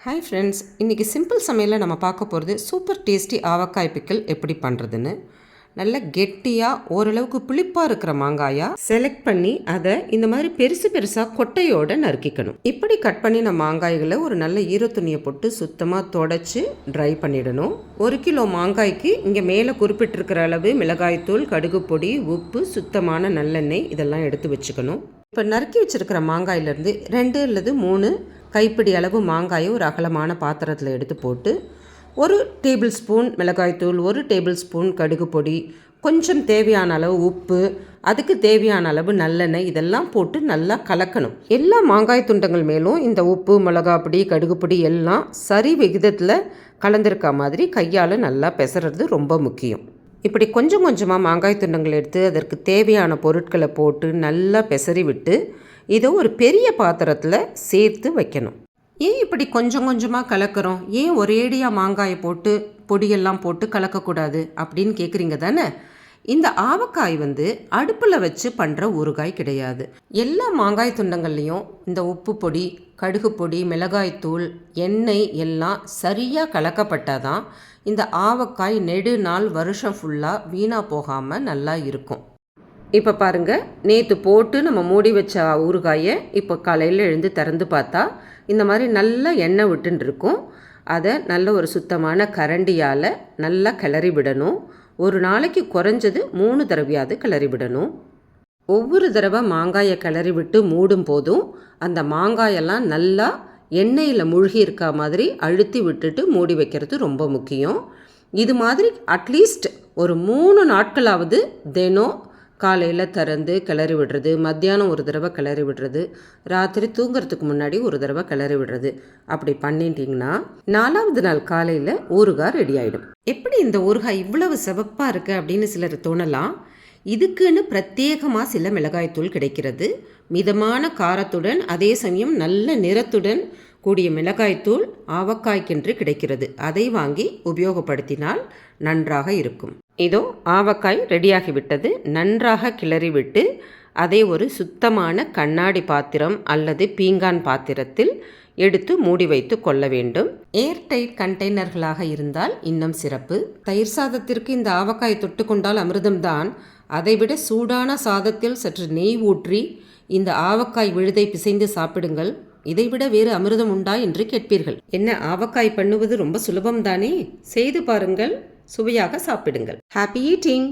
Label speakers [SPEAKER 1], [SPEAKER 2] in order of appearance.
[SPEAKER 1] Hi friends, இன்றைக்கி simple சமையலில் நம்ம பார்க்க போகிறது சூப்பர் டேஸ்டி ஆவக்காய் பிக்கல் எப்படி பண்ணுறதுன்னு. நல்ல கெட்டியாக ஓரளவுக்கு புளிப்பாக இருக்கிற மாங்காயாக செலக்ட் பண்ணி அதை இந்த மாதிரி பெருசு பெருசாக கொட்டையோடு நறுக்கிக்கணும். இப்படி கட் பண்ணி நம்ம மாங்காய்களை ஒரு நல்ல ஈரத்துணியை போட்டு சுத்தமாக தொடச்சி ட்ரை பண்ணிடணும். 1 கிலோ மாங்காய்க்கு இங்கே மேலே குறிப்பிட்டிருக்கிற அளவு மிளகாய்த்தூள், கடுகு பொடி, உப்பு, சுத்தமான நல்லெண்ணெய் இதெல்லாம் எடுத்து வச்சுக்கணும். இப்போ நறுக்கி வச்சுருக்கிற மாங்காயிலேருந்து 2 அல்லது 3 கைப்பிடி அளவு மாங்காயை ஒரு அகலமான பாத்திரத்தில் எடுத்து போட்டு 1 டேபிள் ஸ்பூன் மிளகாய்த்தூள், 1 டேபிள் ஸ்பூன் கடுகு பொடி, கொஞ்சம் தேவையான அளவு உப்பு, அதுக்கு தேவையான அளவு நல்லெண்ணெய் இதெல்லாம் போட்டு நல்லா கலக்கணும். எல்லா மாங்காய் துண்டங்கள் மேலும் இந்த உப்பு, மிளகாய் பொடி, கடுகு பொடி எல்லாம் சரி விகிதத்தில் கலந்துருக்க மாதிரி கையால் நல்லா பெசறது ரொம்ப முக்கியம். இப்படி கொஞ்சம் கொஞ்சமாக மாங்காய் துண்டங்கள் எடுத்து அதற்கு தேவையான பொருட்களை போட்டு நல்லா பெசறி விட்டு இதை ஒரு பெரிய பாத்திரத்தில் சேர்த்து வைக்கணும். ஏன் இப்படி கொஞ்சம் கொஞ்சமாக கலக்கிறோம், ஏன் ஒரேடியாக மாங்காயை போட்டு பொடியெல்லாம் போட்டு கலக்கக்கூடாது அப்படின்னு கேட்குறீங்க தானே. இந்த ஆவக்காய் அடுப்பில் வச்சு பண்ணுற ஊறுகாய் கிடையாது. எல்லா மாங்காய் துண்டங்கள்லேயும் இந்த உப்பு பொடி, கடுகு பொடி, மிளகாய்த்தூள், எண்ணெய் எல்லாம் சரியாக கலக்கப்பட்டால் தான் இந்த ஆவக்காய் நெடு நாள் வருஷம் ஃபுல்லாக வீணாக போகாமல் நல்லா இருக்கும். இப்போ பாருங்கள், நேற்று போட்டு நம்ம மூடி வச்ச ஊறுகாயை இப்போ காலையில் எழுந்து திறந்து பார்த்தா இந்த மாதிரி நல்லா எண்ணெய் விட்டுன்னு இருக்கும். அதை நல்ல ஒரு சுத்தமான கரண்டியால் நல்லா கிளறி விடணும். ஒரு நாளைக்கு குறைஞ்சது 3 தடவையாவது கிளறி விடணும். ஒவ்வொரு தடவை மாங்காயை கிளறி விட்டு மூடும் போதும் அந்த மாங்காயெல்லாம் நல்லா எண்ணெயில் மூழ்கி இருக்க மாதிரி அழுத்தி விட்டுட்டு மூடி வைக்கிறது ரொம்ப முக்கியம். இது மாதிரி அட்லீஸ்ட் ஒரு 3 நாட்களாவது தினம் காலையில் திறந்து கிளறி விடுறது, மத்தியானம் ஒரு தடவை கிளறி விடுறது, ராத்திரி தூங்குறதுக்கு முன்னாடி ஒரு தடவை கிளறி விடுறது. அப்படி பண்ணிட்டீங்கன்னா 4வது நாள் காலையில் ஊறுகாய் ரெடி ஆகிடும். எப்படி இந்த ஊறுகாய் இவ்வளவு சிவப்பாக இருக்குது அப்படின்னு சிலர் தோணலாம். இதுக்குன்னு பிரத்யேகமாக சில மிளகாய்த்தூள் கிடைக்கிறது. மிதமான காரத்துடன் அதே சமயம் நல்ல நிறத்துடன் கூடிய மிளகாய்த்தூள் ஆவக்காய்க்கென்று கிடைக்கிறது. அதை வாங்கி உபயோகப்படுத்தினால் நன்றாக இருக்கும். இதோ ஆவக்காய் ரெடியாகிவிட்டது. நன்றாக கிளறி விட்டு அதை ஒரு சுத்தமான கண்ணாடி பாத்திரம் அல்லது பீங்கான் பாத்திரத்தில் எடுத்து மூடி வைத்து கொள்ள வேண்டும். ஏர்டைட் கண்டெய்னர்களாக இருந்தால் இன்னும் சிறப்பு. தயிர் சாதத்திற்கு இந்த ஆவக்காய் தொட்டு கொண்டால் அமிர்தம்தான். அதைவிட சூடான சாதத்தில் சற்று நெய் ஊற்றி இந்த ஆவக்காய் விழுதை பிசைந்து சாப்பிடுங்கள். இதைவிட வேறு அமிர்தம் உண்டா என்று கேட்பீர்கள். என்ன, ஆவக்காய் பண்ணுவது ரொம்ப சுலபம்தானே? செய்து பாருங்கள், சுவையாக சாப்பிடுங்கள். Happy eating.